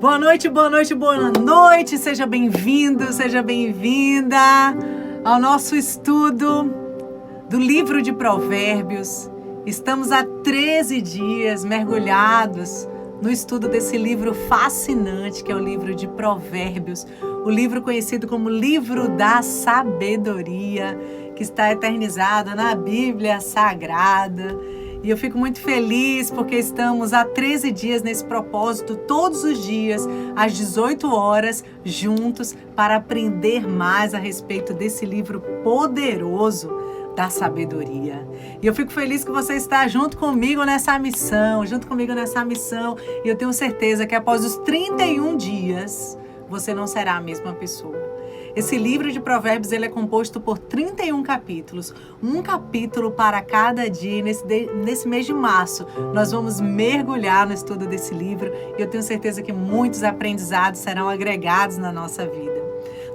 Boa noite, boa noite, boa noite. Seja bem-vindo, seja bem-vinda ao nosso estudo do livro de Provérbios. Estamos há 13 dias mergulhados no estudo desse livro fascinante que é o livro de Provérbios, o livro conhecido como livro da sabedoria, que está eternizado na Bíblia Sagrada. E eu fico muito feliz porque estamos há 13 dias nesse propósito, todos os dias, às 18 horas, juntos, para aprender mais a respeito desse livro poderoso da sabedoria. E eu fico feliz que você está junto comigo nessa missão, e eu tenho certeza que após os 31 dias, você não será a mesma pessoa. Esse livro de Provérbios ele é composto por 31 capítulos, um capítulo para cada dia. Nesse mês de março, nós vamos mergulhar no estudo desse livro e eu tenho certeza que muitos aprendizados serão agregados na nossa vida.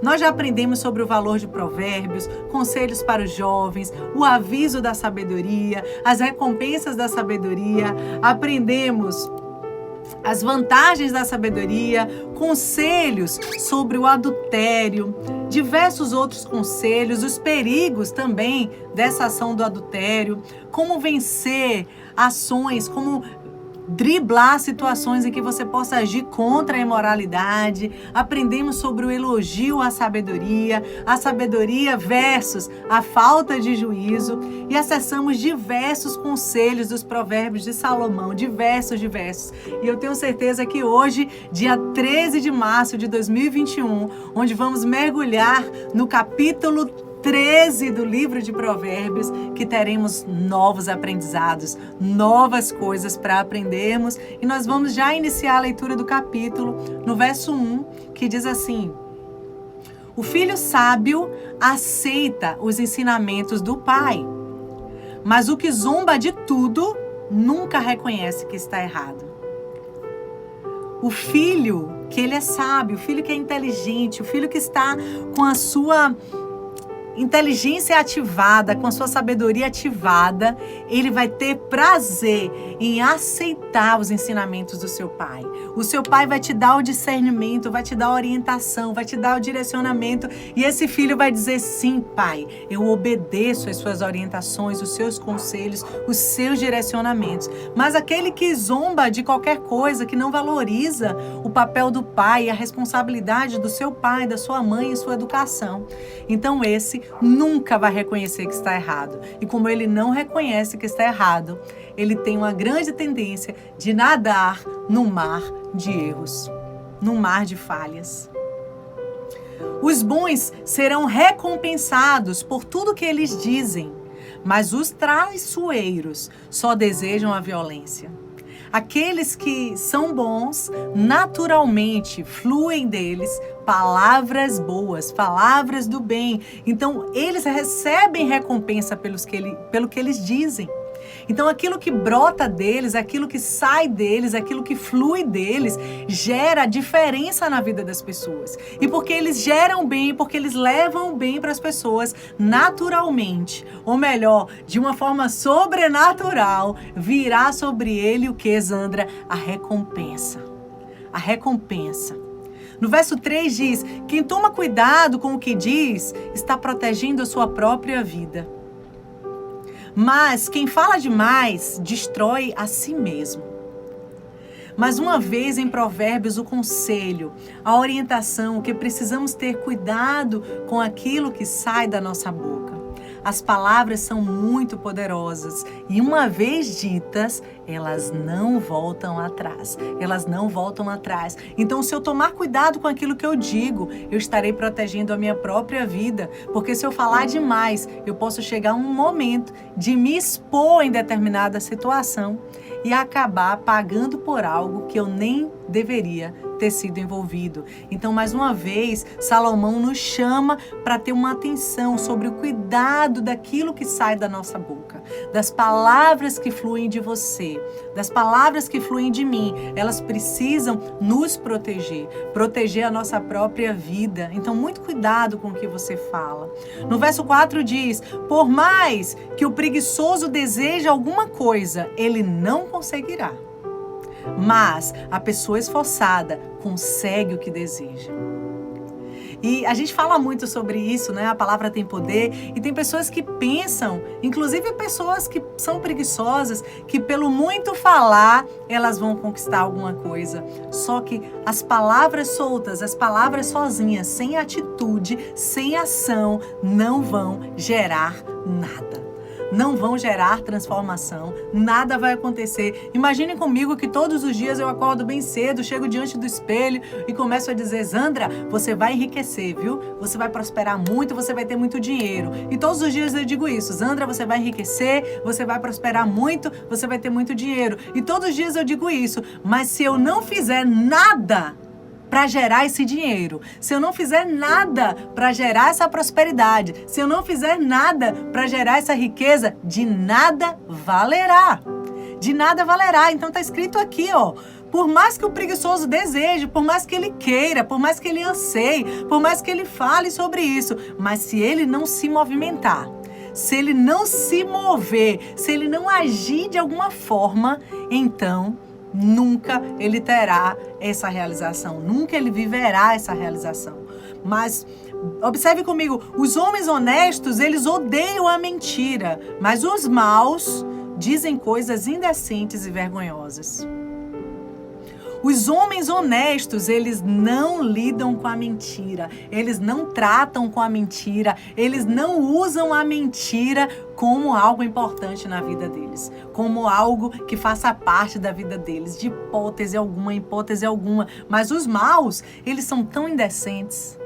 Nós já aprendemos sobre o valor de provérbios, conselhos para os jovens, o aviso da sabedoria, as recompensas da sabedoria, aprendemos as vantagens da sabedoria, conselhos sobre o adultério, diversos outros conselhos, os perigos também dessa ação do adultério, como vencer ações, como driblar situações em que você possa agir contra a imoralidade. Aprendemos sobre o elogio à sabedoria, a sabedoria versus a falta de juízo, e acessamos diversos conselhos dos provérbios de Salomão, diversos. E eu tenho certeza que hoje, dia 13 de março de 2021, onde vamos mergulhar no capítulo 13 do livro de Provérbios, que teremos novos aprendizados, novas coisas para aprendermos. E nós vamos já iniciar a leitura do capítulo no verso 1, que diz assim: o filho sábio aceita os ensinamentos do pai, mas o que zomba de tudo nunca reconhece que está errado. O filho que ele é sábio, o filho que é inteligente, o filho que está com a sua inteligência ativada, com a sua sabedoria ativada, ele vai ter prazer em aceitar os ensinamentos do seu pai. O seu pai vai te dar o discernimento, vai te dar a orientação, vai te dar o direcionamento, e esse filho vai dizer: sim, pai, eu obedeço as suas orientações, os seus conselhos, os seus direcionamentos. Mas aquele que zomba de qualquer coisa, que não valoriza o papel do pai e a responsabilidade do seu pai, da sua mãe e sua educação, então esse nunca vai reconhecer que está errado. E como ele não reconhece que está errado, ele tem uma grande tendência de nadar no mar de erros, no mar de falhas. Os bons serão recompensados por tudo que eles dizem, mas os traiçoeiros só desejam a violência. Aqueles que são bons, naturalmente fluem deles palavras boas, palavras do bem. Então, eles recebem recompensa pelo que eles dizem. Então, aquilo que brota deles, aquilo que sai deles, aquilo que flui deles, gera diferença na vida das pessoas. E porque eles geram bem, porque eles levam bem para as pessoas, naturalmente, ou melhor, de uma forma sobrenatural, virá sobre ele o que, Zandra? A recompensa. A recompensa. No verso 3 diz: quem toma cuidado com o que diz, está protegendo a sua própria vida. Mas quem fala demais, destrói a si mesmo. Mais uma vez em Provérbios, o conselho, a orientação, que precisamos ter cuidado com aquilo que sai da nossa boca. As palavras são muito poderosas e uma vez ditas, elas não voltam atrás. Elas não voltam atrás. Então, se eu tomar cuidado com aquilo que eu digo, eu estarei protegendo a minha própria vida. Porque se eu falar demais, eu posso chegar a um momento de me expor em determinada situação e acabar pagando por algo que eu nem deveria ter sido envolvido. Então, mais uma vez, Salomão nos chama para ter uma atenção sobre o cuidado daquilo que sai da nossa boca, das palavras que fluem de você, das palavras que fluem de mim. Elas precisam nos proteger, proteger a nossa própria vida. Então, muito cuidado com o que você fala. No verso 4 diz: por mais que o preguiçoso deseje alguma coisa, ele não conseguirá. mas a pessoa esforçada consegue o que deseja. E a gente fala muito sobre isso, né? A palavra tem poder, e tem pessoas que pensam, inclusive pessoas que são preguiçosas, que pelo muito falar, elas vão conquistar alguma coisa. Só que as palavras soltas, as palavras sozinhas, sem atitude, sem ação, não vão gerar nada. Não vão gerar transformação, nada vai acontecer. Imaginem comigo que todos os dias eu acordo bem cedo, chego diante do espelho e começo a dizer: Zandra, você vai enriquecer, viu? Você vai prosperar muito, você vai ter muito dinheiro. E todos os dias eu digo isso: Zandra, você vai enriquecer, você vai prosperar muito, você vai ter muito dinheiro. E todos os dias eu digo isso, mas se eu não fizer nada para gerar esse dinheiro, se eu não fizer nada para gerar essa prosperidade, se eu não fizer nada para gerar essa riqueza, de nada valerá. De nada valerá. Então tá escrito aqui, ó. Por mais que o preguiçoso deseje, por mais que ele queira, por mais que ele anseie, por mais que ele fale sobre isso, mas se ele não se movimentar, se ele não se mover, se ele não agir de alguma forma, então nunca ele terá essa realização, nunca ele viverá essa realização. Mas observe comigo, os homens honestos, eles odeiam a mentira, mas os maus dizem coisas indecentes e vergonhosas. Os homens honestos, eles não lidam com a mentira, eles não tratam com a mentira, eles não usam a mentira como algo importante na vida deles, como algo que faça parte da vida deles, de hipótese alguma. Mas os maus, eles são tão indecentes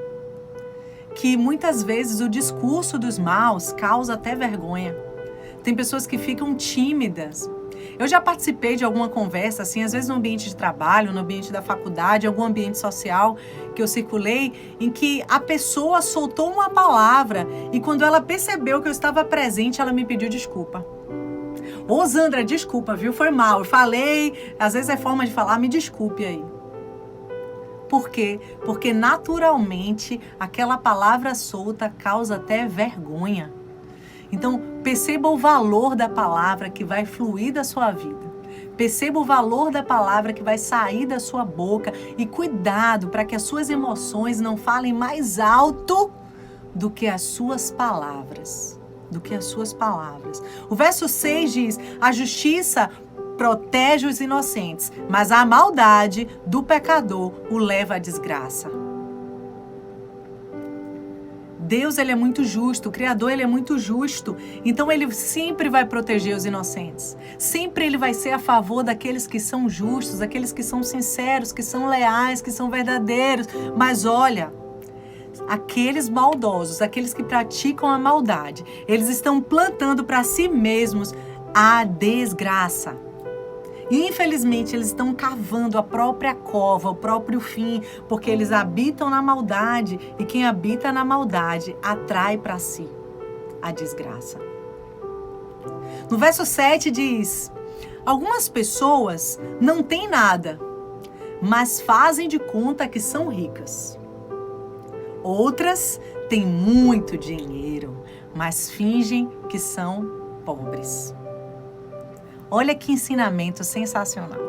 que muitas vezes o discurso dos maus causa até vergonha. Tem pessoas que ficam tímidas. Eu já participei de alguma conversa, assim, às vezes no ambiente de trabalho, no ambiente da faculdade, algum ambiente social que eu circulei, em que a pessoa soltou uma palavra e quando ela percebeu que eu estava presente, ela me pediu desculpa. Ô, Zandra, desculpa, viu? Foi mal. Eu falei, às vezes é forma de falar, me desculpe aí. Por quê? Porque naturalmente aquela palavra solta causa até vergonha. Então, perceba o valor da palavra que vai fluir da sua vida. Perceba o valor da palavra que vai sair da sua boca e cuidado para que as suas emoções não falem mais alto do que as suas palavras. O verso 6 diz: a justiça protege os inocentes, mas a maldade do pecador o leva à desgraça. Deus, ele é muito justo, o Criador, ele é muito justo, então ele sempre vai proteger os inocentes, sempre ele vai ser a favor daqueles que são justos, daqueles que são sinceros, que são leais, que são verdadeiros. Mas olha, aqueles maldosos, aqueles que praticam a maldade, eles estão plantando para si mesmos a desgraça. E infelizmente eles estão cavando a própria cova, o próprio fim, porque eles habitam na maldade e quem habita na maldade atrai para si a desgraça. No verso 7 diz: algumas pessoas não têm nada, mas fazem de conta que são ricas. Outras têm muito dinheiro, mas fingem que são pobres. Olha que ensinamento sensacional.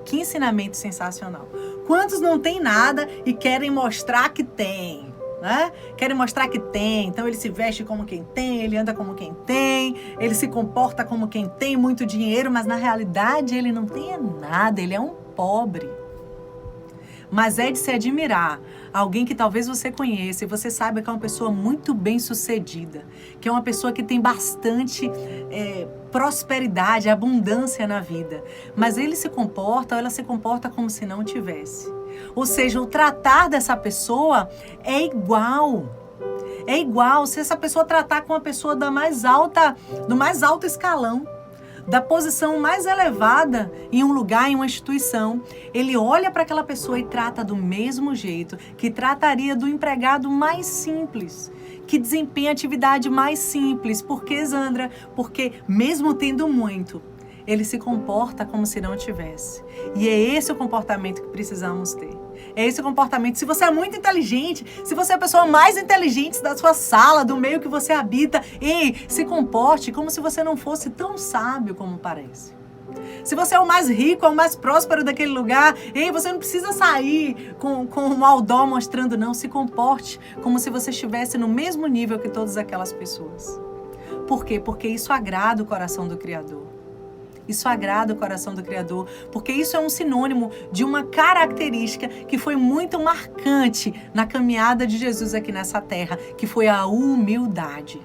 Que ensinamento sensacional. Quantos não têm nada e querem mostrar que tem, né? Querem mostrar que tem. Então ele se veste como quem tem, ele anda como quem tem, ele se comporta como quem tem muito dinheiro, mas na realidade ele não tem nada, ele é um pobre. Mas é de se admirar alguém que talvez você conheça e você saiba que é uma pessoa muito bem sucedida, que é uma pessoa que tem bastante prosperidade, abundância na vida, mas ele se comporta ou ela se comporta como se não tivesse. Ou seja, o tratar dessa pessoa é igual. É igual se essa pessoa tratar com uma pessoa do mais alto escalão, da posição mais elevada em um lugar, em uma instituição. Ele olha para aquela pessoa e trata do mesmo jeito que trataria do empregado mais simples, que desempenha a atividade mais simples. Por que, Zandra? Porque mesmo tendo muito, ele se comporta como se não tivesse. E é esse o comportamento que precisamos ter. É esse o comportamento. Se você é muito inteligente, se você é a pessoa mais inteligente da sua sala, do meio que você habita, se comporte como se você não fosse tão sábio como parece. Se você é o mais rico, é o mais próspero daquele lugar, ei, você não precisa sair com o outdoor mostrando, não. Se comporte como se você estivesse no mesmo nível que todas aquelas pessoas. Por quê? Porque isso agrada o coração do Criador. Isso agrada o coração do Criador, porque isso é um sinônimo de uma característica que foi muito marcante na caminhada de Jesus aqui nessa terra, que foi a humildade.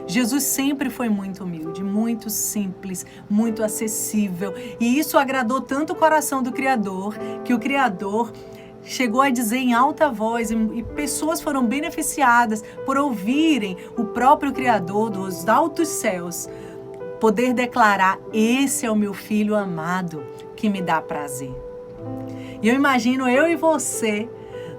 Jesus sempre foi muito humilde, muito simples, muito acessível. E isso agradou tanto o coração do Criador, que o Criador chegou a dizer em alta voz, e pessoas foram beneficiadas por ouvirem o próprio Criador dos altos céus poder declarar: esse é o meu filho amado que me dá prazer. E eu imagino eu e você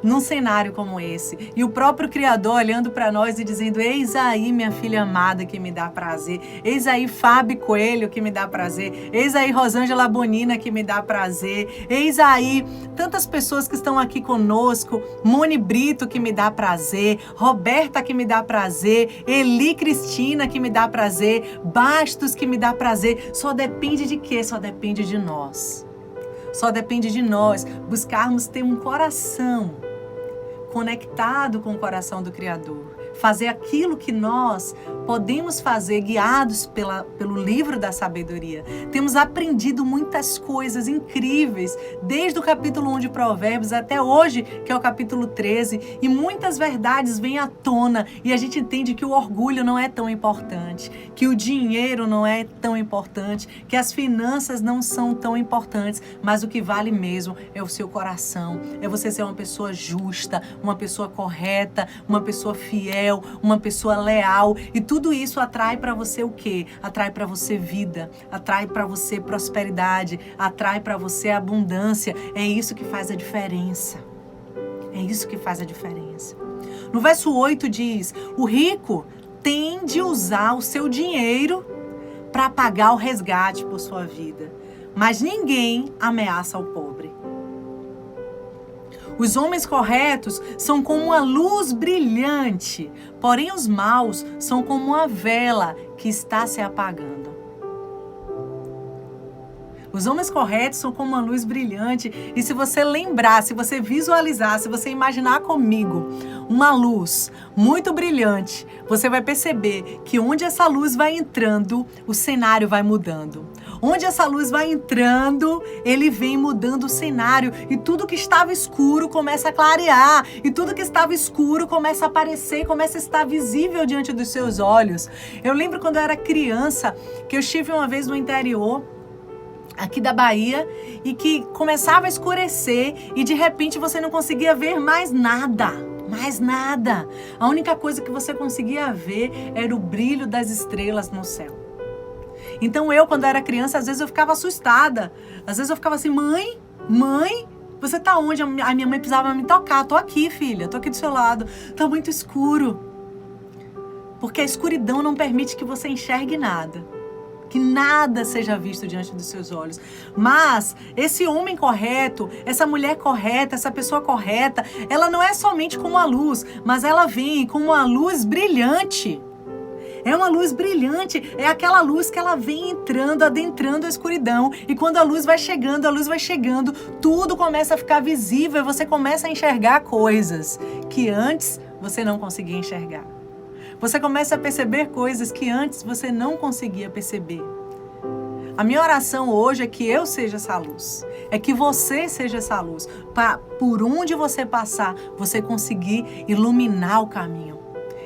num cenário como esse, e o próprio Criador olhando para nós e dizendo: eis aí minha filha amada que me dá prazer, eis aí Fábio Coelho que me dá prazer, eis aí Rosângela Bonina que me dá prazer, eis aí tantas pessoas que estão aqui conosco, Moni Brito que me dá prazer, Roberta que me dá prazer, Eli Cristina que me dá prazer, Bastos que me dá prazer. Só depende de quê? Só depende de nós. Só depende de nós buscarmos ter um coração conectado com o coração do Criador. Fazer aquilo que nós podemos fazer, guiados pelo livro da sabedoria. Temos aprendido muitas coisas incríveis, desde o capítulo 1 de Provérbios até hoje, que é o capítulo 13, e muitas verdades vêm à tona, e a gente entende que o orgulho não é tão importante, que o dinheiro não é tão importante, que as finanças não são tão importantes, mas o que vale mesmo é o seu coração, é você ser uma pessoa justa, uma pessoa correta, uma pessoa fiel, uma pessoa leal, e tudo isso atrai para você o quê? Atrai para você vida, atrai para você prosperidade, atrai para você abundância. É isso que faz a diferença. É isso que faz a diferença. No verso 8 diz: o rico tem de usar o seu dinheiro para pagar o resgate por sua vida, mas ninguém ameaça o pobre. Os homens corretos são como uma luz brilhante, porém os maus são como uma vela que está se apagando. Os homens corretos são como uma luz brilhante, e se você lembrar, se você visualizar, se você imaginar comigo uma luz muito brilhante, você vai perceber que onde essa luz vai entrando, o cenário vai mudando. Onde essa luz vai entrando, ele vem mudando o cenário, e tudo que estava escuro começa a clarear, e tudo que estava escuro começa a aparecer, começa a estar visível diante dos seus olhos. Eu lembro quando eu era criança, que eu estive uma vez no interior aqui da Bahia, e que começava a escurecer e de repente você não conseguia ver mais nada. Mais nada. A única coisa que você conseguia ver era o brilho das estrelas no céu. Então eu, quando era criança, às vezes eu ficava assustada. Às vezes eu ficava assim: mãe, você tá onde? A minha mãe precisava me tocar. Tô aqui, filha, tô aqui do seu lado. Tá muito escuro. Porque a escuridão não permite que você enxergue nada, que nada seja visto diante dos seus olhos. Mas esse homem correto, essa mulher correta, essa pessoa correta, ela não é somente como a luz, mas ela vem como uma luz brilhante. É uma luz brilhante, é aquela luz que ela vem entrando, adentrando a escuridão. E quando a luz vai chegando, tudo começa a ficar visível e você começa a enxergar coisas que antes você não conseguia enxergar. Você começa a perceber coisas que antes você não conseguia perceber. A minha oração hoje é que eu seja essa luz. É que você seja essa luz. Por onde você passar, você conseguir iluminar o caminho.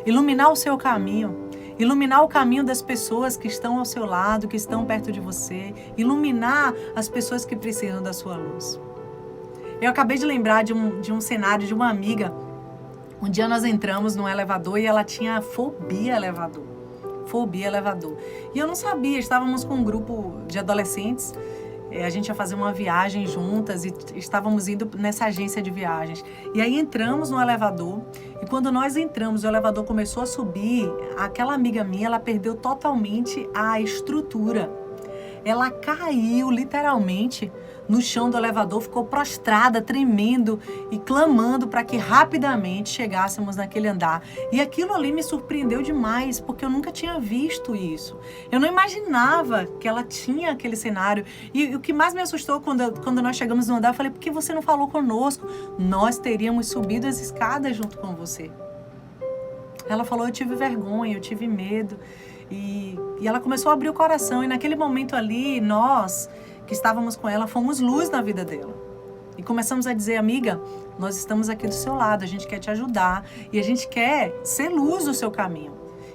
Iluminar o seu caminho. Iluminar o caminho das pessoas que estão ao seu lado, que estão perto de você. Iluminar as pessoas que precisam da sua luz. Eu acabei de lembrar de um cenário de uma amiga. Um dia nós entramos num elevador e ela tinha fobia a elevador. Fobia a elevador. E eu não sabia, estávamos com um grupo de adolescentes, a gente ia fazer uma viagem juntas e estávamos indo nessa agência de viagens. E aí entramos no elevador e quando nós entramos, o elevador começou a subir, aquela amiga minha, ela perdeu totalmente a estrutura. Ela caiu literalmente no chão do elevador, ficou prostrada, tremendo e clamando para que rapidamente chegássemos naquele andar. E aquilo ali me surpreendeu demais, porque eu nunca tinha visto isso. Eu não imaginava que ela tinha aquele cenário. E o que mais me assustou quando nós chegamos no andar, eu falei, por que você não falou conosco? Nós teríamos subido as escadas junto com você. Ela falou, eu tive vergonha, eu tive medo. E ela começou a abrir o coração. E naquele momento ali, nós que estávamos com ela, fomos luz na vida dela. E começamos a dizer, amiga, nós estamos aqui do seu lado, a gente quer te ajudar e a gente quer ser luz no seu caminho.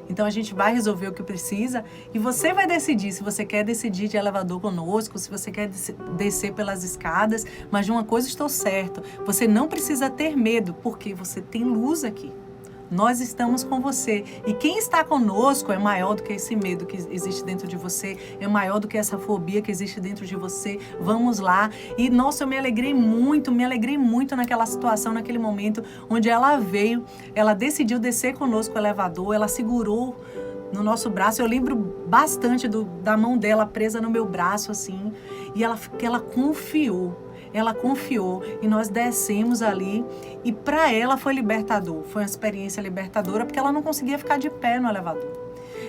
Então a gente vai resolver o que precisa e você vai decidir se você quer decidir de elevador conosco, se você quer descer pelas escadas, mas de uma coisa estou certo, você não precisa ter medo, porque você tem luz aqui. Nós estamos com você. E quem está conosco é maior do que esse medo que existe dentro de você, é maior do que essa fobia que existe dentro de você. Vamos lá. E, nossa, eu me alegrei muito naquela situação, naquele momento onde ela veio, ela decidiu descer conosco o elevador, ela segurou no nosso braço. Eu lembro bastante da mão dela presa no meu braço, assim, e ela confiou. Ela confiou e nós descemos ali e para ela foi libertador, foi uma experiência libertadora porque ela não conseguia ficar de pé no elevador.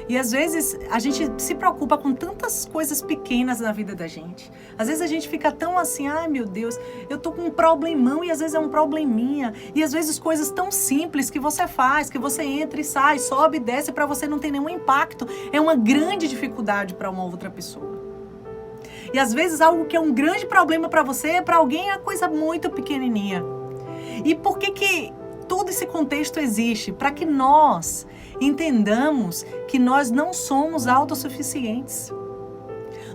E às vezes a gente se preocupa com tantas coisas pequenas na vida da gente. Às vezes a gente fica tão assim, ai meu Deus, eu tô com um problemão e às vezes é um probleminha. E às vezes coisas tão simples que você faz, que você entra e sai, sobe e desce, para você não tem nenhum impacto. É uma grande dificuldade para uma outra pessoa. E às vezes algo que é um grande problema para você, para alguém é uma coisa muito pequenininha. E por que todo esse contexto existe? Para que nós entendamos que nós não somos autossuficientes.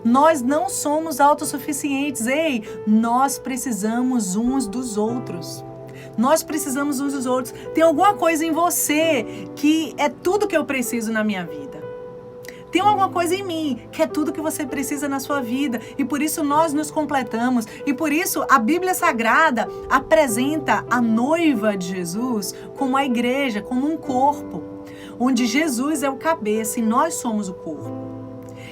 Nós não somos autossuficientes. Ei, nós precisamos uns dos outros. Nós precisamos uns dos outros. Tem alguma coisa em você que é tudo que eu preciso na minha vida. Tem alguma coisa em mim que é tudo que você precisa na sua vida. E por isso nós nos completamos. E por isso a Bíblia Sagrada apresenta a noiva de Jesus como a igreja, como um corpo. Onde Jesus é o cabeça e nós somos o corpo.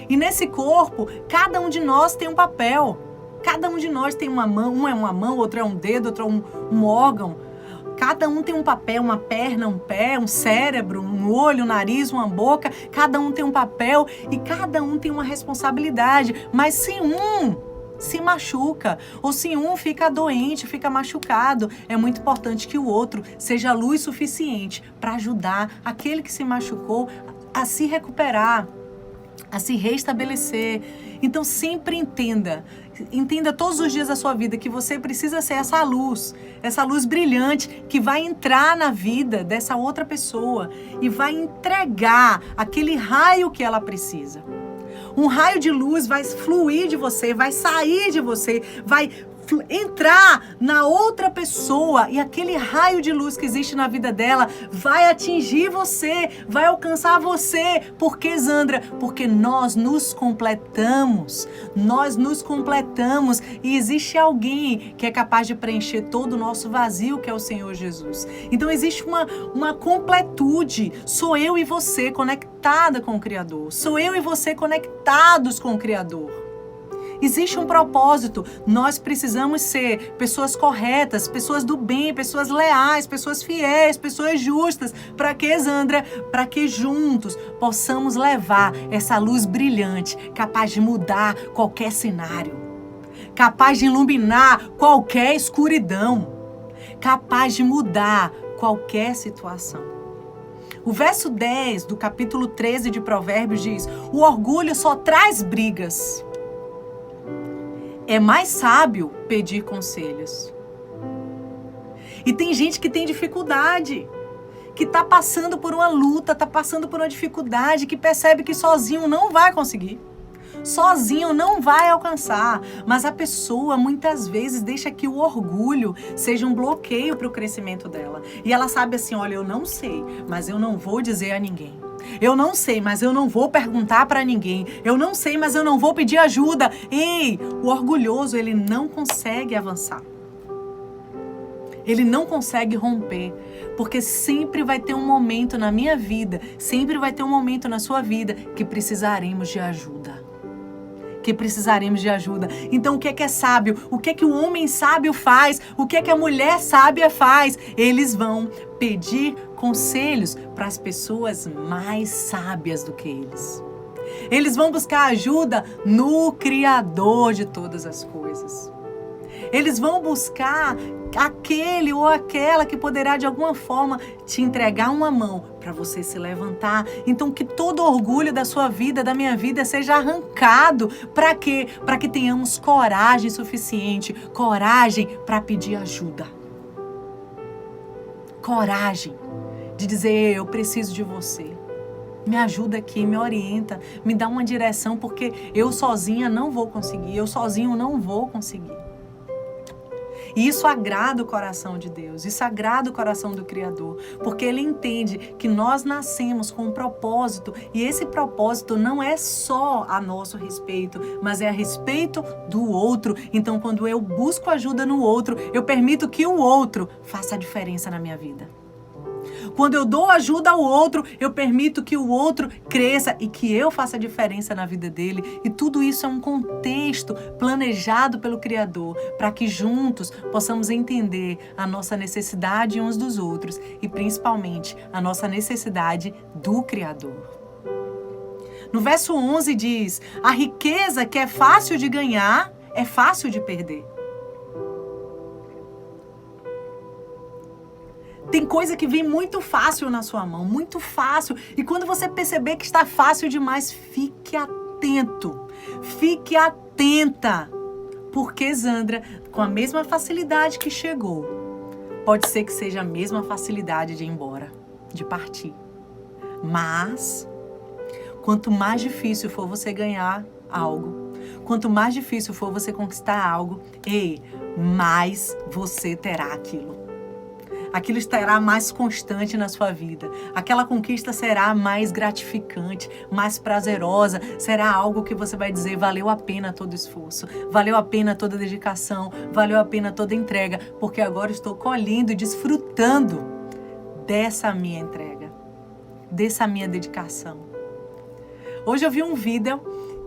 E nesse corpo, cada um de nós tem um papel. Cada um de nós tem uma mão. Um é uma mão, outro é um dedo, outro é um órgão. Cada um tem um papel, uma perna, um pé, um cérebro, um olho, um nariz, uma boca. Cada um tem um papel e cada um tem uma responsabilidade. Mas se um se machuca ou se um fica doente, fica machucado, é muito importante que o outro seja luz suficiente para ajudar aquele que se machucou a se recuperar, a se restabelecer. Então sempre entenda todos os dias da sua vida que você precisa ser essa luz brilhante que vai entrar na vida dessa outra pessoa e vai entregar aquele raio que ela precisa. Um raio de luz vai fluir de você, vai sair de você, vai entrar na outra pessoa e aquele raio de luz que existe na vida dela vai atingir você, vai alcançar você. Por que, Zandra? Porque nós nos completamos e existe alguém que é capaz de preencher todo o nosso vazio, que é o Senhor Jesus. Então existe uma completude, sou eu e você conectada com o Criador, sou eu e você conectados com o Criador. Existe um propósito, nós precisamos ser pessoas corretas, pessoas do bem, pessoas leais, pessoas fiéis, pessoas justas. Para que, Zandra? Para que juntos possamos levar essa luz brilhante, capaz de mudar qualquer cenário, capaz de iluminar qualquer escuridão, capaz de mudar qualquer situação. O verso 10 do capítulo 13 de Provérbios diz: o orgulho só traz brigas. É mais sábio pedir conselhos. E tem gente que tem dificuldade, que está passando por uma luta, está passando por uma dificuldade, que percebe que sozinho não vai conseguir. Sozinho não vai alcançar. Mas a pessoa muitas vezes deixa que o orgulho seja um bloqueio para o crescimento dela. E ela sabe assim, olha, eu não sei, mas eu não vou dizer a ninguém. Eu não sei, mas eu não vou perguntar para ninguém. Eu não sei, mas eu não vou pedir ajuda. Ei, o orgulhoso, ele não consegue avançar. Ele não consegue romper, porque sempre vai ter um momento na minha vida, sempre vai ter um momento na sua vida que precisaremos de ajuda. que precisaremos de ajuda. Então, o que é sábio? O que o homem sábio faz? O que a mulher sábia faz? Eles vão pedir conselhos para as pessoas mais sábias do que eles. Eles vão buscar ajuda no Criador de todas as coisas. Eles vão buscar aquele ou aquela que poderá de alguma forma te entregar uma mão para você se levantar. Então que todo orgulho da sua vida, da minha vida, seja arrancado. Para quê? Para que tenhamos coragem suficiente, coragem para pedir ajuda. Coragem de dizer, eu preciso de você. Me ajuda aqui, me orienta, me dá uma direção, porque eu sozinha não vou conseguir, eu sozinho não vou conseguir. E isso agrada o coração de Deus, isso agrada o coração do Criador, porque Ele entende que nós nascemos com um propósito, e esse propósito não é só a nosso respeito, mas é a respeito do outro. Então, quando eu busco ajuda no outro, eu permito que o outro faça a diferença na minha vida. Quando eu dou ajuda ao outro, eu permito que o outro cresça e que eu faça a diferença na vida dele. E tudo isso é um contexto planejado pelo Criador para que juntos possamos entender a nossa necessidade uns dos outros e principalmente a nossa necessidade do Criador. No verso 11 diz, a riqueza que é fácil de ganhar é fácil de perder. Tem coisa que vem muito fácil na sua mão, muito fácil. E quando você perceber que está fácil demais, fique atento. Fique atenta. Porque, Zandra, com a mesma facilidade que chegou, pode ser que seja a mesma facilidade de ir embora, de partir. Mas, quanto mais difícil for você ganhar algo, quanto mais difícil for você conquistar algo, mais você terá aquilo. Aquilo estará mais constante na sua vida. Aquela conquista será mais gratificante, mais prazerosa. Será algo que você vai dizer, valeu a pena todo esforço, valeu a pena toda dedicação, valeu a pena toda entrega, porque agora estou colhendo e desfrutando dessa minha entrega, dessa minha dedicação. Hoje eu vi um vídeo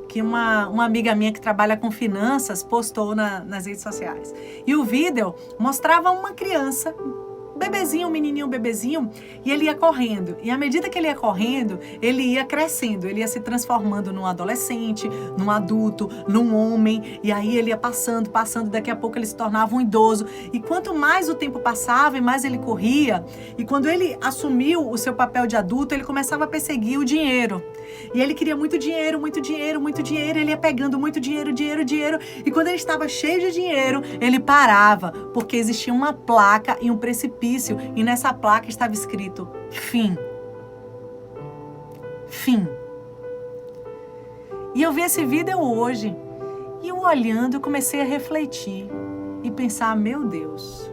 que uma amiga minha que trabalha com finanças postou nas redes sociais. E o vídeo mostrava uma criança, um menininho bebezinho, e ele ia correndo. E à medida que ele ia correndo, ele ia crescendo, ele ia se transformando num adolescente, num adulto, num homem, e aí ele ia passando, daqui a pouco ele se tornava um idoso. E quanto mais o tempo passava e mais ele corria, e quando ele assumiu o seu papel de adulto, ele começava a perseguir o dinheiro. E ele queria muito dinheiro, ele ia pegando muito dinheiro, e quando ele estava cheio de dinheiro, ele parava, porque existia uma placa e um precipício, e nessa placa estava escrito fim. Fim. E eu vi esse vídeo hoje, e eu olhando, eu comecei a refletir e pensar, meu Deus,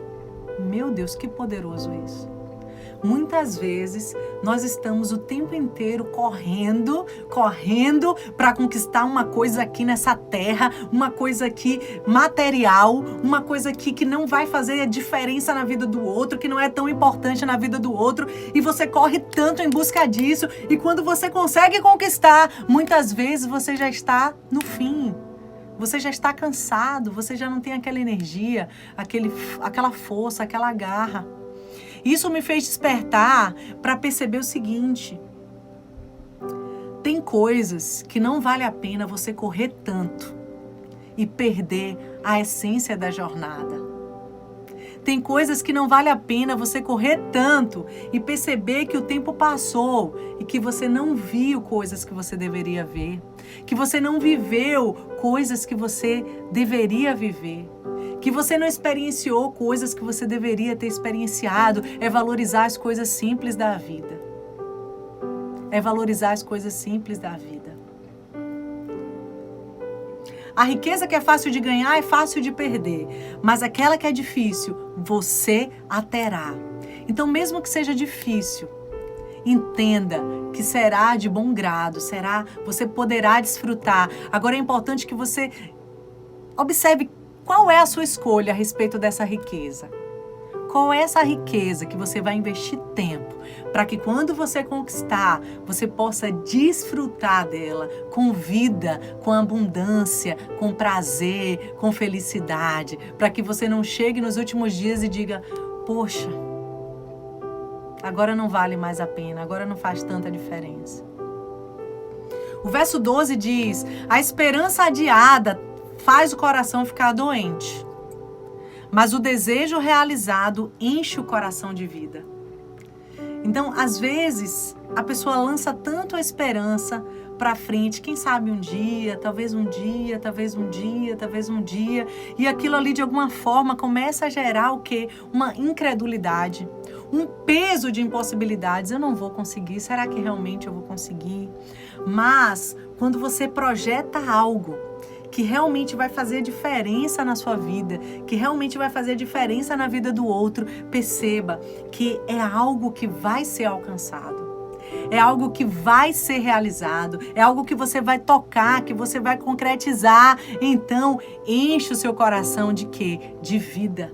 que poderoso isso. Muitas vezes nós estamos o tempo inteiro correndo para conquistar uma coisa aqui nessa terra, uma coisa aqui material, uma coisa aqui que não vai fazer diferença na vida do outro, que não é tão importante na vida do outro, e você corre tanto em busca disso, e quando você consegue conquistar, muitas vezes você já está no fim. Você já está cansado, você já não tem aquela energia, aquela força, aquela garra. Isso me fez despertar para perceber o seguinte: tem coisas que não vale a pena você correr tanto e perder a essência da jornada. Tem coisas que não vale a pena você correr tanto e perceber que o tempo passou e que você não viu coisas que você deveria ver, que você não viveu coisas que você deveria viver, que você não experienciou coisas que você deveria ter experienciado. É valorizar as coisas simples da vida. É valorizar as coisas simples da vida. A riqueza que é fácil de ganhar é fácil de perder, mas aquela que é difícil, você a terá. Então, mesmo que seja difícil, entenda que será de bom grado, você poderá desfrutar. Agora é importante que você observe qual é a sua escolha a respeito dessa riqueza. qual é essa riqueza que você vai investir tempo para que quando você conquistar, você possa desfrutar dela com vida, com abundância, com prazer, com felicidade, para que você não chegue nos últimos dias e diga: poxa, agora não vale mais a pena, agora não faz tanta diferença. O verso 12 diz: a esperança adiada faz o coração ficar doente, mas o desejo realizado enche o coração de vida. Então, às vezes, a pessoa lança tanto a esperança para frente, quem sabe um dia, talvez um dia, talvez um dia, talvez um dia, e aquilo ali de alguma forma começa a gerar o quê? Uma incredulidade, um peso de impossibilidades. Eu não vou conseguir, será que realmente eu vou conseguir? Mas, quando você projeta algo que realmente vai fazer diferença na sua vida, que realmente vai fazer diferença na vida do outro, perceba que é algo que vai ser alcançado. É algo que vai ser realizado, é algo que você vai tocar, que você vai concretizar. Então, enche o seu coração de quê? De vida.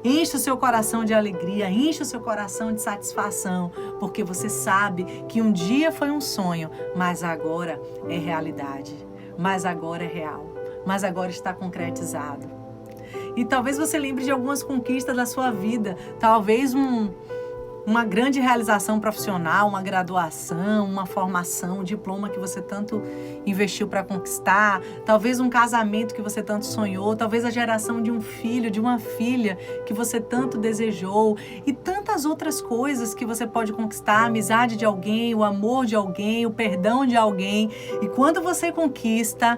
Enche o seu coração de alegria, enche o seu coração de satisfação, porque você sabe que um dia foi um sonho, mas agora é realidade. Mas agora é real, mas agora está concretizado. E talvez você lembre de algumas conquistas da sua vida, talvez uma grande realização profissional, uma graduação, uma formação, um diploma que você tanto investiu para conquistar, talvez um casamento que você tanto sonhou, talvez a geração de um filho, de uma filha que você tanto desejou, e tantas outras coisas que você pode conquistar, a amizade de alguém, o amor de alguém, o perdão de alguém. E quando você conquista,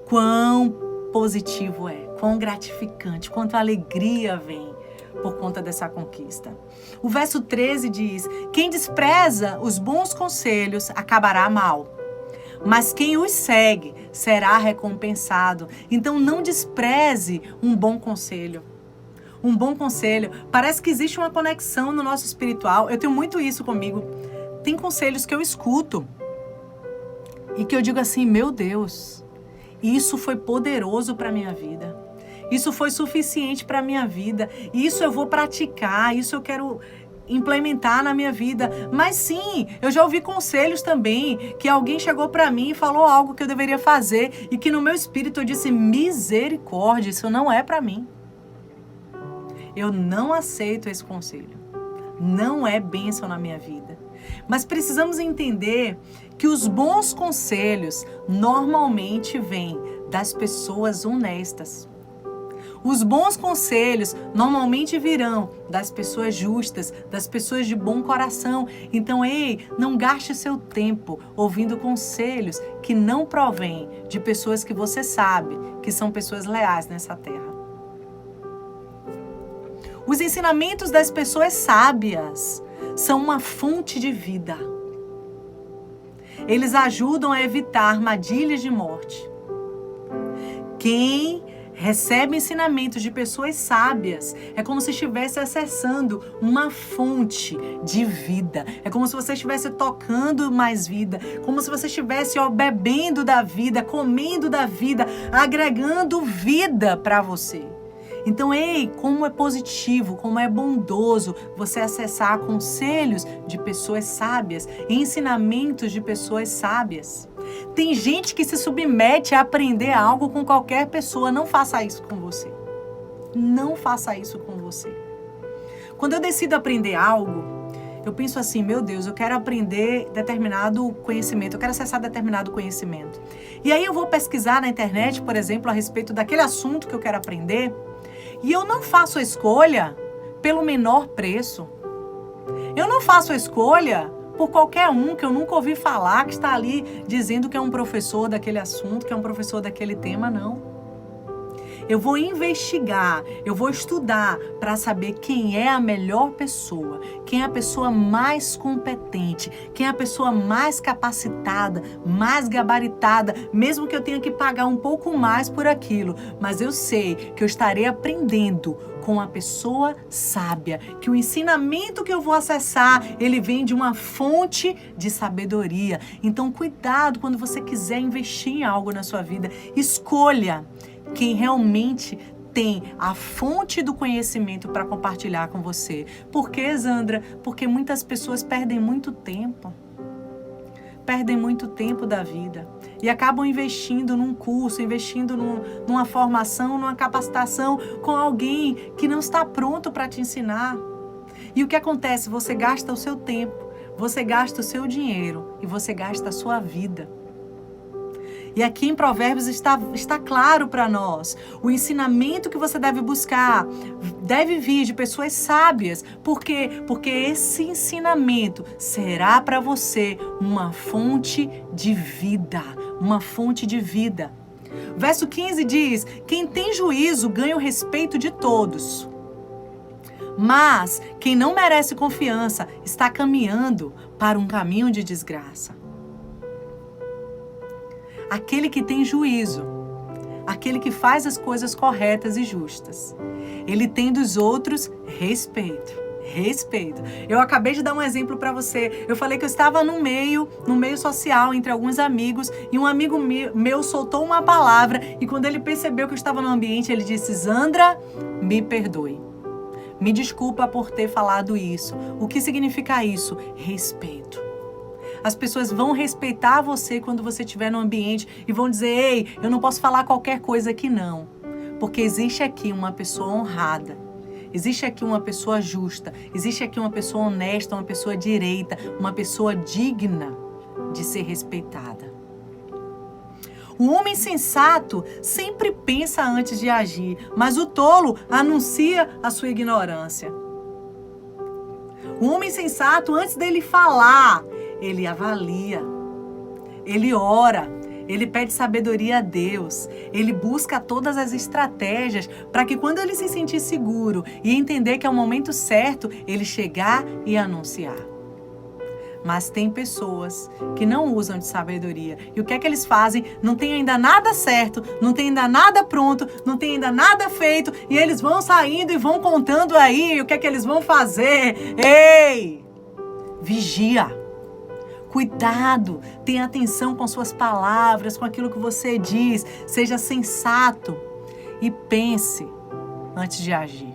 quão positivo é, quão gratificante, quanta alegria vem por conta dessa conquista. O verso 13 diz: quem despreza os bons conselhos acabará mal, mas quem os segue será recompensado. Então não despreze um bom conselho. Um bom conselho. Parece que existe uma conexão no nosso espiritual. Eu tenho muito isso comigo. Tem conselhos que eu escuto e que eu digo assim: meu Deus, isso foi poderoso para a minha vida. Isso foi suficiente para a minha vida. Isso eu vou praticar. Isso eu quero implementar na minha vida. Mas sim, eu já ouvi conselhos também, que alguém chegou para mim e falou algo que eu deveria fazer e que no meu espírito eu disse: misericórdia, isso não é para mim. Eu não aceito esse conselho. Não é bênção na minha vida. Mas precisamos entender que os bons conselhos normalmente vêm das pessoas honestas. Os bons conselhos normalmente virão das pessoas justas, das pessoas de bom coração. Então, ei, não gaste seu tempo ouvindo conselhos que não provêm de pessoas que você sabe que são pessoas leais nessa terra. Os ensinamentos das pessoas sábias são uma fonte de vida. Eles ajudam a evitar armadilhas de morte. Quem recebe ensinamentos de pessoas sábias é como se estivesse acessando uma fonte de vida. É como se você estivesse tocando mais vida, como se você estivesse bebendo da vida, comendo da vida, agregando vida para você. Então, ei, como é positivo, como é bondoso você acessar conselhos de pessoas sábias, ensinamentos de pessoas sábias. Tem gente que se submete a aprender algo com qualquer pessoa. Não faça isso com você. Não faça isso com você. Quando eu decido aprender algo, eu penso assim: meu Deus, eu quero aprender determinado conhecimento, eu quero acessar determinado conhecimento. E aí eu vou pesquisar na internet, por exemplo, a respeito daquele assunto que eu quero aprender, e eu não faço a escolha pelo menor preço. Eu não faço a escolha por qualquer um que eu nunca ouvi falar, que está ali dizendo que é um professor daquele assunto, que é um professor daquele tema, não. Eu vou investigar, eu vou estudar para saber quem é a melhor pessoa, quem é a pessoa mais competente, quem é a pessoa mais capacitada, mais gabaritada, mesmo que eu tenha que pagar um pouco mais por aquilo, mas eu sei que eu estarei aprendendo com uma pessoa sábia, que o ensinamento que eu vou acessar, ele vem de uma fonte de sabedoria. Então, cuidado quando você quiser investir em algo na sua vida, escolha quem realmente tem a fonte do conhecimento para compartilhar com você. Por quê, Zandra? Porque muitas pessoas perdem muito tempo. Perdem muito tempo da vida e acabam investindo num curso, investindo numa formação, numa capacitação com alguém que não está pronto para te ensinar. E o que acontece? Você gasta o seu tempo, você gasta o seu dinheiro e você gasta a sua vida. E aqui em Provérbios está claro para nós. O ensinamento que você deve buscar deve vir de pessoas sábias. Por quê? Porque esse ensinamento será para você uma fonte de vida. Uma fonte de vida. Verso 15 diz: quem tem juízo ganha o respeito de todos. Mas quem não merece confiança está caminhando para um caminho de desgraça. Aquele que tem juízo, aquele que faz as coisas corretas e justas, ele tem dos outros respeito. Respeito. Eu acabei de dar um exemplo para você. Eu falei que eu estava no meio social, entre alguns amigos, e um amigo meu soltou uma palavra, e quando ele percebeu que eu estava no ambiente, ele disse: Zandra, me perdoe. Me desculpa por ter falado isso. O que significa isso? Respeito. As pessoas vão respeitar você quando você estiver no ambiente e vão dizer: ei, eu não posso falar qualquer coisa aqui não. Porque existe aqui uma pessoa honrada. Existe aqui uma pessoa justa. Existe aqui uma pessoa honesta, uma pessoa direita, uma pessoa digna de ser respeitada. O homem sensato sempre pensa antes de agir, mas o tolo anuncia a sua ignorância. O homem sensato, antes dele falar, ele avalia, ele ora, ele pede sabedoria a Deus, ele busca todas as estratégias para que quando ele se sentir seguro e entender que é o momento certo, ele chegar e anunciar. Mas tem pessoas que não usam de sabedoria. E o que é que eles fazem? Não tem ainda nada certo, não tem ainda nada pronto, não tem ainda nada feito, e eles vão saindo e vão contando aí o que é que eles vão fazer. Ei! Vigia! Cuidado, tenha atenção com suas palavras, com aquilo que você diz. Seja sensato e pense antes de agir.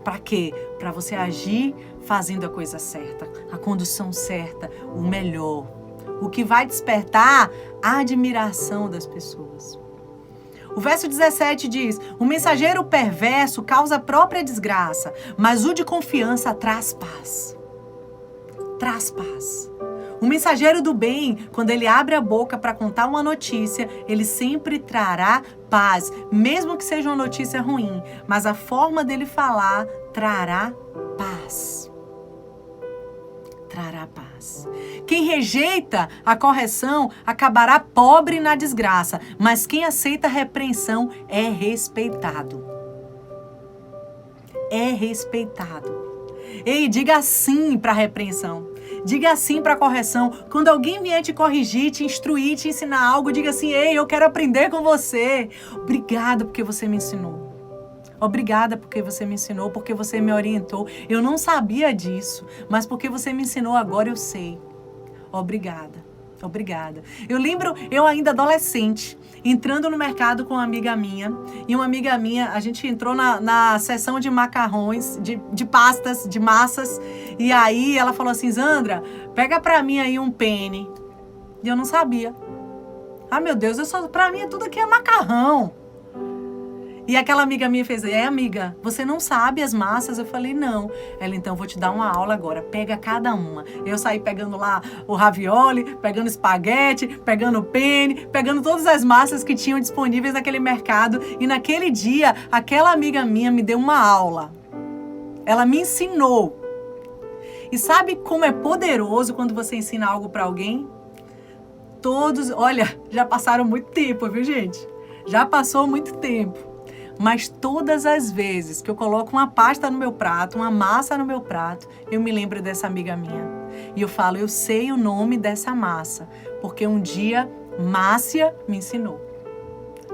Para quê? Para você agir fazendo a coisa certa, a condução certa, o melhor. O que vai despertar a admiração das pessoas. O verso 17 diz: o mensageiro perverso causa a própria desgraça, mas o de confiança traz paz. Traz paz. O mensageiro do bem, quando ele abre a boca para contar uma notícia, ele sempre trará paz, mesmo que seja uma notícia ruim, mas a forma dele falar trará paz. Trará paz. Quem rejeita a correção acabará pobre na desgraça, mas quem aceita a repreensão é respeitado. É respeitado. Ei, diga sim para a repreensão. Diga sim para a correção. Quando alguém vier te corrigir, te instruir, te ensinar algo, diga assim: ei, eu quero aprender com você. Obrigada porque você me ensinou. Obrigada porque você me ensinou, porque você me orientou. Eu não sabia disso, mas porque você me ensinou agora eu sei. Obrigada. Obrigada. Eu lembro, eu ainda adolescente, entrando no mercado com uma amiga minha. E uma amiga minha, a gente entrou na seção de macarrões, de pastas, de massas. E aí ela falou assim: Zandra, pega pra mim aí um penne. E eu não sabia. Ah, meu Deus, pra mim tudo aqui é macarrão. E aquela amiga minha fez: amiga, você não sabe as massas? Eu falei: não. Ela: então, vou te dar uma aula agora, pega cada uma. Eu saí pegando lá o ravioli, pegando espaguete, pegando penne, pegando todas as massas que tinham disponíveis naquele mercado. E naquele dia, aquela amiga minha me deu uma aula. Ela me ensinou. E sabe como é poderoso quando você ensina algo para alguém? Olha, já passaram muito tempo, viu, gente? Já passou muito tempo. Mas todas as vezes que eu coloco uma pasta no meu prato, uma massa no meu prato, eu me lembro dessa amiga minha. E eu falo: eu sei o nome dessa massa, porque um dia Márcia me ensinou.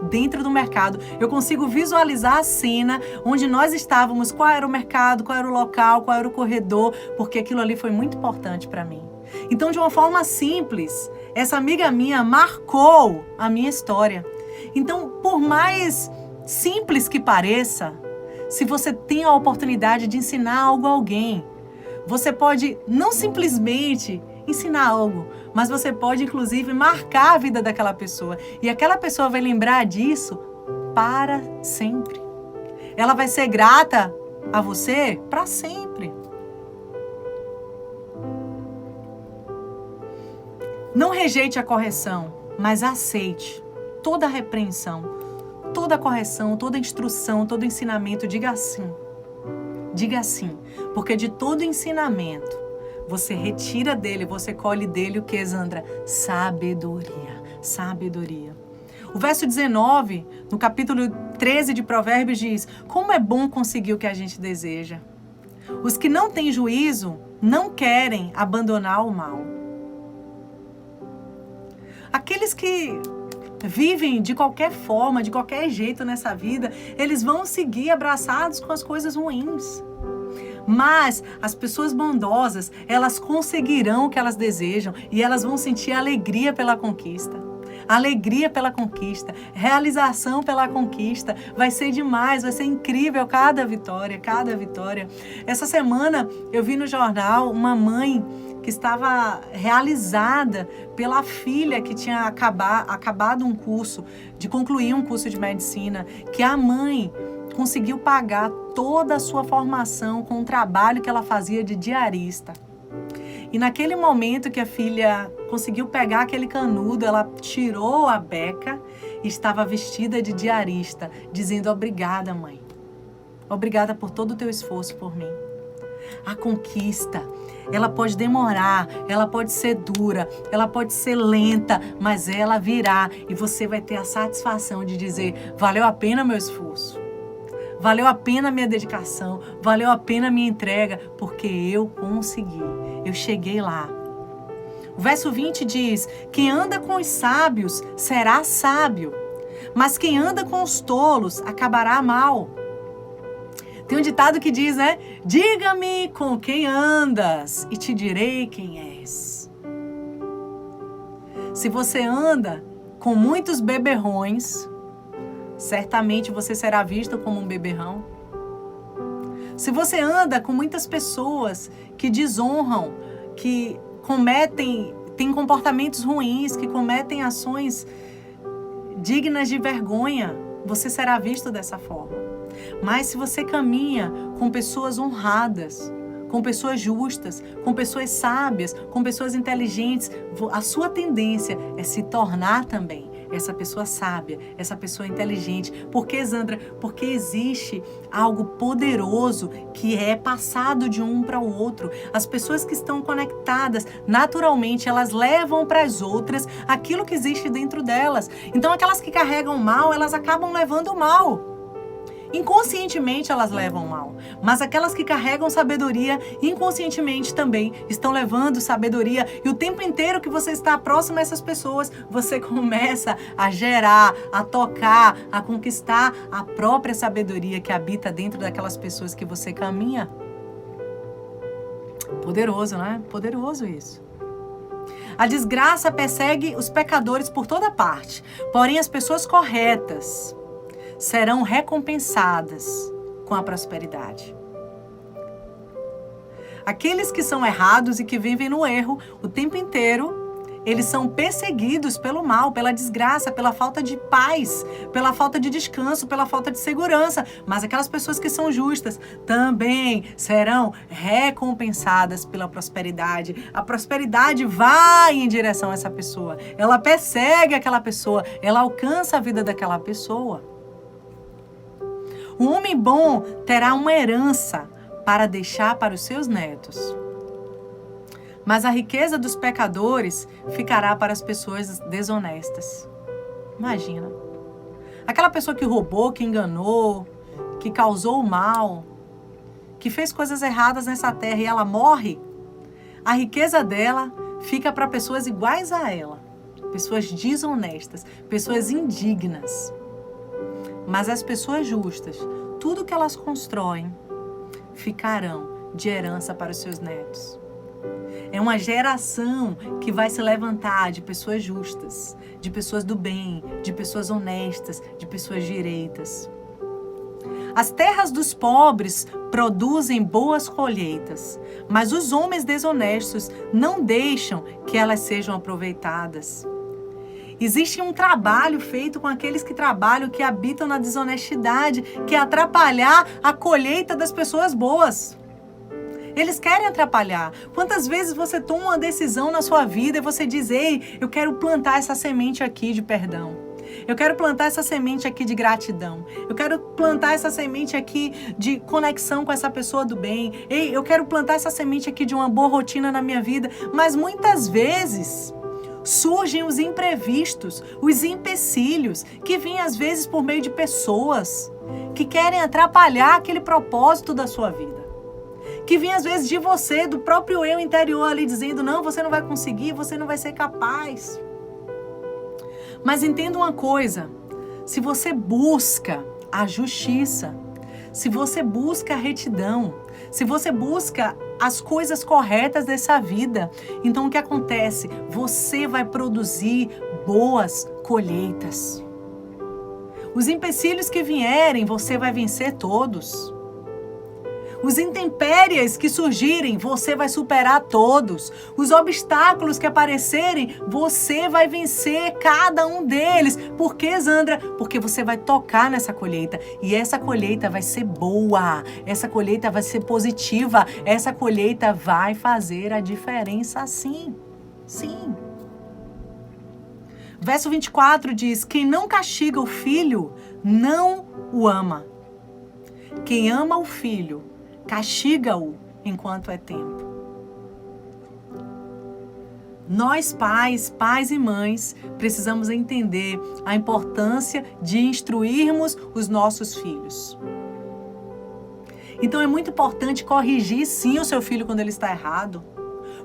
Dentro do mercado, eu consigo visualizar a cena onde nós estávamos, qual era o mercado, qual era o local, qual era o corredor, porque aquilo ali foi muito importante para mim. Então, de uma forma simples, essa amiga minha marcou a minha história. Então, por mais simples que pareça, se você tem a oportunidade de ensinar algo a alguém, você pode não simplesmente ensinar algo, mas você pode inclusive marcar a vida daquela pessoa. E aquela pessoa vai lembrar disso para sempre. Ela vai ser grata a você para sempre. Não rejeite a correção, mas aceite toda a repreensão, toda a correção, toda a instrução, todo o ensinamento. Diga sim. Diga sim, porque de todo ensinamento, você retira dele, você colhe dele o que, Zandra? Sabedoria. Sabedoria. O verso 19, no capítulo 13 de Provérbios, diz: como é bom conseguir o que a gente deseja. Os que não têm juízo não querem abandonar o mal. Aqueles que vivem de qualquer forma, de qualquer jeito nessa vida, eles vão seguir abraçados com as coisas ruins. Mas as pessoas bondosas, elas conseguirão o que elas desejam e elas vão sentir alegria pela conquista. Alegria pela conquista, realização pela conquista. Vai ser demais, vai ser incrível cada vitória, cada vitória. Essa semana eu vi no jornal uma mãe que estava realizada pela filha que tinha acabado um curso, de concluir um curso de medicina, que a mãe conseguiu pagar toda a sua formação com o trabalho que ela fazia de diarista. E naquele momento que a filha conseguiu pegar aquele canudo, ela tirou a beca e estava vestida de diarista, dizendo: obrigada, mãe. Obrigada por todo o teu esforço por mim. A conquista, ela pode demorar, ela pode ser dura, ela pode ser lenta, mas ela virá e você vai ter a satisfação de dizer: valeu a pena meu esforço. Valeu a pena a minha dedicação, valeu a pena a minha entrega, porque eu consegui, eu cheguei lá. O verso 20 diz: quem anda com os sábios será sábio, mas quem anda com os tolos acabará mal. Tem um ditado que diz, né? Diga-me com quem andas e te direi quem és. Se você anda com muitos beberrões, certamente você será visto como um beberrão. Se você anda com muitas pessoas que desonram, que têm comportamentos ruins, que cometem ações dignas de vergonha, você será visto dessa forma. Mas se você caminha com pessoas honradas, com pessoas justas, com pessoas sábias, com pessoas inteligentes, a sua tendência é se tornar também essa pessoa sábia, essa pessoa inteligente. Por que, Zandra? Porque existe algo poderoso que é passado de um para o outro. As pessoas que estão conectadas, naturalmente, elas levam para as outras aquilo que existe dentro delas. Então, aquelas que carregam mal, elas acabam levando mal. Inconscientemente elas levam mal, mas aquelas que carregam sabedoria, inconscientemente também estão levando sabedoria. E o tempo inteiro que você está próximo a essas pessoas, você começa a gerar, a tocar, a conquistar a própria sabedoria que habita dentro daquelas pessoas que você caminha. Poderoso, né? Poderoso isso. A desgraça persegue os pecadores por toda parte, porém as pessoas corretas serão recompensadas com a prosperidade. Aqueles que são errados e que vivem no erro o tempo inteiro, eles são perseguidos pelo mal, pela desgraça, pela falta de paz, pela falta de descanso, pela falta de segurança. Mas aquelas pessoas que são justas também serão recompensadas pela prosperidade. A prosperidade vai em direção a essa pessoa. Ela persegue aquela pessoa, ela alcança a vida daquela pessoa. Um homem bom terá uma herança para deixar para os seus netos. Mas a riqueza dos pecadores ficará para as pessoas desonestas. Imagina. Aquela pessoa que roubou, que enganou, que causou o mal, que fez coisas erradas nessa terra e ela morre, a riqueza dela fica para pessoas iguais a ela. Pessoas desonestas, pessoas indignas. Mas as pessoas justas, tudo que elas constroem, ficarão de herança para os seus netos. É uma geração que vai se levantar de pessoas justas, de pessoas do bem, de pessoas honestas, de pessoas direitas. As terras dos pobres produzem boas colheitas, mas os homens desonestos não deixam que elas sejam aproveitadas. Existe um trabalho feito com aqueles que trabalham, que habitam na desonestidade, que é atrapalhar a colheita das pessoas boas. Eles querem atrapalhar. Quantas vezes você toma uma decisão na sua vida e você diz: ei, eu quero plantar essa semente aqui de perdão. Eu quero plantar essa semente aqui de gratidão. Eu quero plantar essa semente aqui de conexão com essa pessoa do bem. Ei, eu quero plantar essa semente aqui de uma boa rotina na minha vida. Mas muitas vezes surgem os imprevistos, os empecilhos, que vêm às vezes por meio de pessoas que querem atrapalhar aquele propósito da sua vida. Que vem às vezes de você, do próprio eu interior ali dizendo: não, você não vai conseguir, você não vai ser capaz. Mas entenda uma coisa, se você busca a justiça, se você busca a retidão, se você busca as coisas corretas dessa vida, então o que acontece? Você vai produzir boas colheitas. Os empecilhos que vierem, você vai vencer todos. Os intempéries que surgirem, você vai superar todos. Os obstáculos que aparecerem, você vai vencer cada um deles. Por quê, Zandra? Porque você vai tocar nessa colheita. E essa colheita vai ser boa. Essa colheita vai ser positiva. Essa colheita vai fazer a diferença sim. Sim. Verso 24 diz: quem não castiga o filho, não o ama. Quem ama o filho, castiga-o enquanto é tempo. Nós pais e mães, precisamos entender a importância de instruirmos os nossos filhos. Então é muito importante corrigir sim o seu filho quando ele está errado.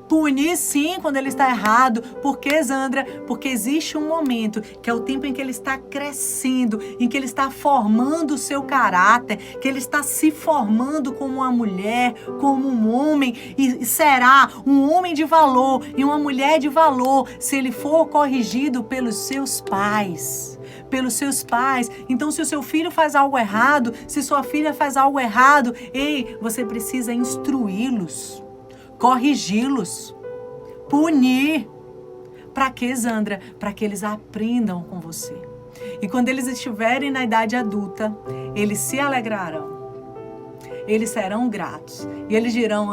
Punir sim quando ele está errado. Por quê, Zandra? Porque existe um momento que é o tempo em que ele está crescendo, em que ele está formando o seu caráter, que ele está se formando como uma mulher, como um homem, e será um homem de valor e uma mulher de valor se ele for corrigido pelos seus pais. Pelos seus pais. Então, se o seu filho faz algo errado, se sua filha faz algo errado, ei, você precisa instruí-los, corrigi-los, punir. Para quê, Zandra? Para que eles aprendam com você. E quando eles estiverem na idade adulta, eles se alegrarão. Eles serão gratos. E eles dirão: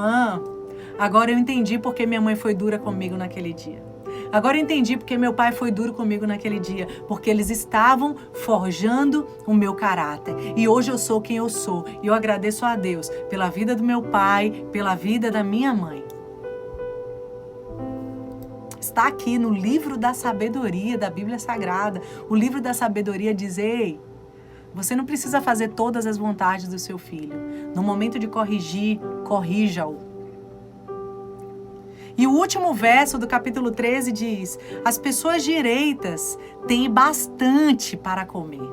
agora eu entendi porque minha mãe foi dura comigo naquele dia. Agora eu entendi porque meu pai foi duro comigo naquele dia. Porque eles estavam forjando o meu caráter. E hoje eu sou quem eu sou. E eu agradeço a Deus pela vida do meu pai, pela vida da minha mãe. Está aqui no livro da sabedoria da Bíblia Sagrada. O livro da sabedoria diz: ei, você não precisa fazer todas as vontades do seu filho. No momento de corrigir, corrija-o. E o último verso do capítulo 13 diz: as pessoas direitas têm bastante para comer,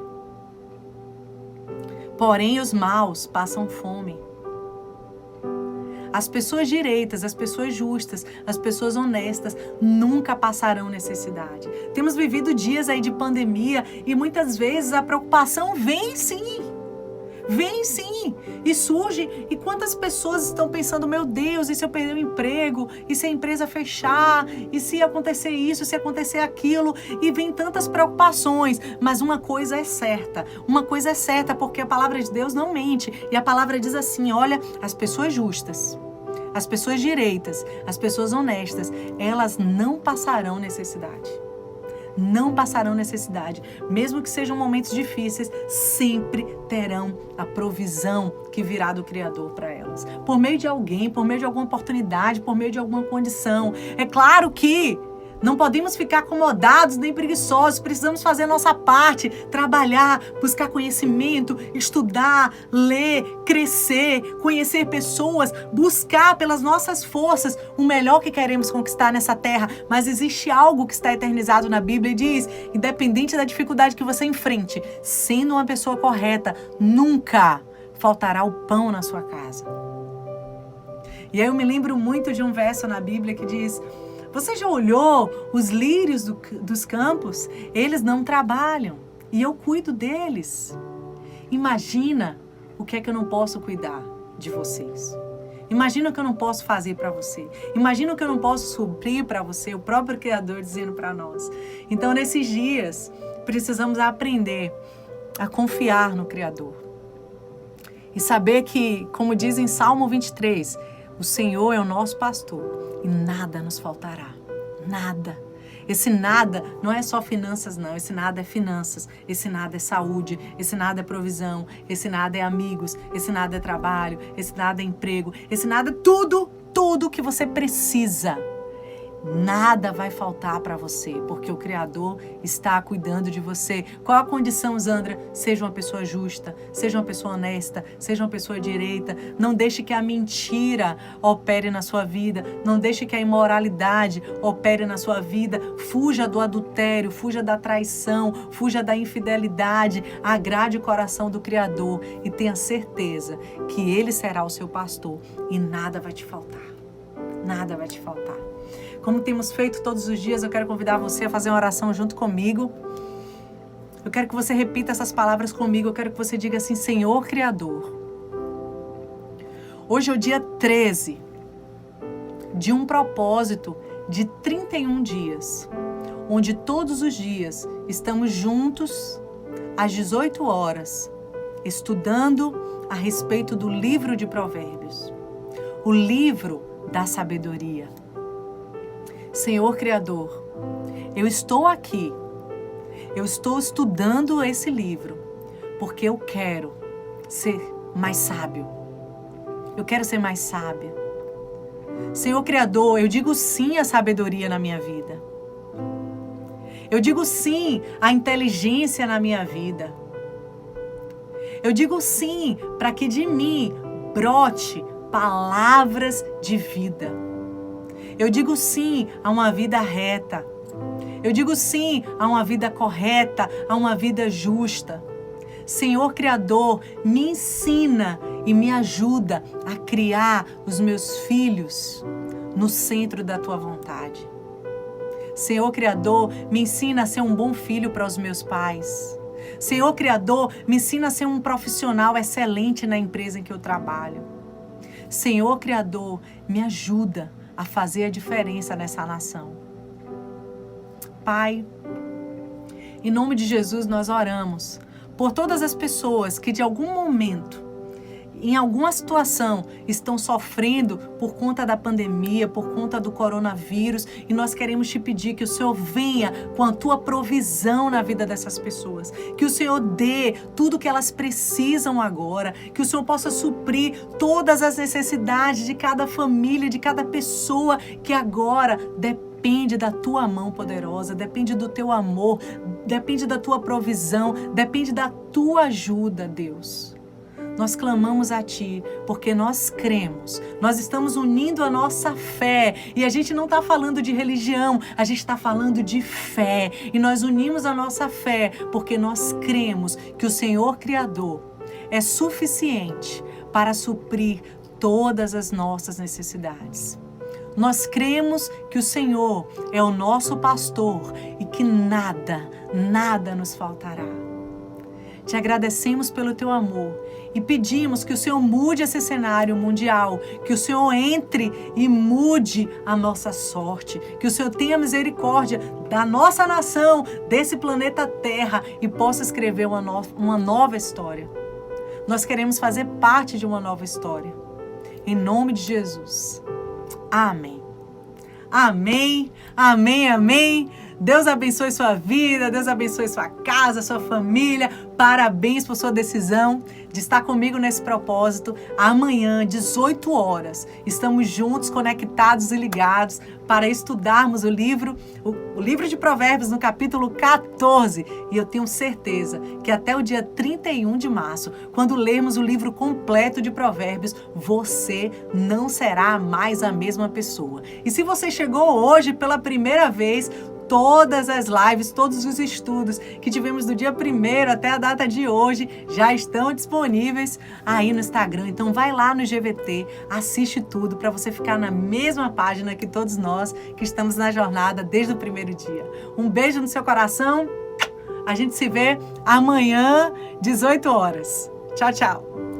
porém os maus passam fome. As pessoas direitas, as pessoas justas, as pessoas honestas nunca passarão necessidade. Temos vivido dias aí de pandemia e muitas vezes a preocupação vem sim. Vem sim, e surge, e quantas pessoas estão pensando: meu Deus, e se eu perder o emprego, e se a empresa fechar, e se acontecer isso, se acontecer aquilo, e vem tantas preocupações, mas uma coisa é certa, porque a palavra de Deus não mente, e a palavra diz assim: olha, as pessoas justas, as pessoas direitas, as pessoas honestas, elas não passarão necessidade. Não passarão necessidade. Mesmo que sejam momentos difíceis, sempre terão a provisão que virá do Criador para elas. Por meio de alguém, por meio de alguma oportunidade, por meio de alguma condição. É claro que não podemos ficar acomodados nem preguiçosos. Precisamos fazer a nossa parte, trabalhar, buscar conhecimento, estudar, ler, crescer, conhecer pessoas, buscar pelas nossas forças o melhor que queremos conquistar nessa terra. Mas existe algo que está eternizado na Bíblia e diz: independente da dificuldade que você enfrente, sendo uma pessoa correta, nunca faltará o pão na sua casa. E aí eu me lembro muito de um verso na Bíblia que diz: você já olhou os lírios dos campos? Eles não trabalham e eu cuido deles. Imagina o que é que eu não posso cuidar de vocês. Imagina o que eu não posso fazer para você. Imagina o que eu não posso suprir para você, o próprio Criador dizendo para nós. Então, nesses dias, precisamos aprender a confiar no Criador. E saber que, como diz em Salmo 23, o Senhor é o nosso pastor e nada nos faltará. Nada. Esse nada não é só finanças, não. Esse nada é finanças. Esse nada é saúde. Esse nada é provisão. Esse nada é amigos. Esse nada é trabalho. Esse nada é emprego. Esse nada é tudo que você precisa. Nada vai faltar para você, porque o Criador está cuidando de você. Qual a condição, Zandra? Seja uma pessoa justa, seja uma pessoa honesta, seja uma pessoa direita. Não deixe que a mentira opere na sua vida. Não deixe que a imoralidade opere na sua vida. Fuja do adultério, fuja da traição, fuja da infidelidade. Agrade o coração do Criador e tenha certeza que Ele será o seu pastor e nada vai te faltar. Nada vai te faltar. Como temos feito todos os dias, eu quero convidar você a fazer uma oração junto comigo. Eu quero que você repita essas palavras comigo. Eu quero que você diga assim: Senhor Criador, hoje é o dia 13 de um propósito de 31 dias, onde todos os dias estamos juntos às 18 horas, estudando a respeito do livro de Provérbios, o livro da sabedoria. Senhor Criador, eu estou aqui, eu estou estudando esse livro, porque eu quero ser mais sábio. Eu quero ser mais sábia. Senhor Criador, eu digo sim à sabedoria na minha vida. Eu digo sim à inteligência na minha vida. Eu digo sim para que de mim brote palavras de vida. Eu digo sim a uma vida reta. Eu digo sim a uma vida correta, a uma vida justa. Senhor Criador, me ensina e me ajuda a criar os meus filhos no centro da Tua vontade. Senhor Criador, me ensina a ser um bom filho para os meus pais. Senhor Criador, me ensina a ser um profissional excelente na empresa em que eu trabalho. Senhor Criador, me ajuda a fazer a diferença nessa nação. Pai, em nome de Jesus nós oramos por todas as pessoas que de algum momento, em alguma situação, estão sofrendo por conta da pandemia, por conta do coronavírus, e nós queremos te pedir que o Senhor venha com a tua provisão na vida dessas pessoas, que o Senhor dê tudo que elas precisam agora, que o Senhor possa suprir todas as necessidades de cada família, de cada pessoa que agora depende da tua mão poderosa, depende do teu amor, depende da tua provisão, depende da tua ajuda, Deus. Nós clamamos a Ti, porque nós cremos, nós estamos unindo a nossa fé, e a gente não está falando de religião, a gente está falando de fé, e nós unimos a nossa fé, porque nós cremos que o Senhor Criador é suficiente para suprir todas as nossas necessidades. Nós cremos que o Senhor é o nosso pastor e que nada nos faltará. Te agradecemos pelo teu amor e pedimos que o Senhor mude esse cenário mundial, que o Senhor entre e mude a nossa sorte, que o Senhor tenha misericórdia da nossa nação, desse planeta Terra, e possa escrever uma nova história. Nós queremos fazer parte de uma nova história. Em nome de Jesus. Amém. Amém, amém, amém. Deus abençoe sua vida, Deus abençoe sua casa, sua família. Parabéns por sua decisão de estar comigo nesse propósito. Amanhã, 18 horas, estamos juntos, conectados e ligados para estudarmos o livro de Provérbios no capítulo 14. E eu tenho certeza que até o dia 31 de março, quando lermos o livro completo de Provérbios, você não será mais a mesma pessoa. E se você chegou hoje pela primeira vez, todas as lives, todos os estudos que tivemos do dia 1º até a data de hoje já estão disponíveis aí no Instagram. Então vai lá no GVT, assiste tudo para você ficar na mesma página que todos nós que estamos na jornada desde o primeiro dia. Um beijo no seu coração. A gente se vê amanhã, 18 horas. Tchau, tchau.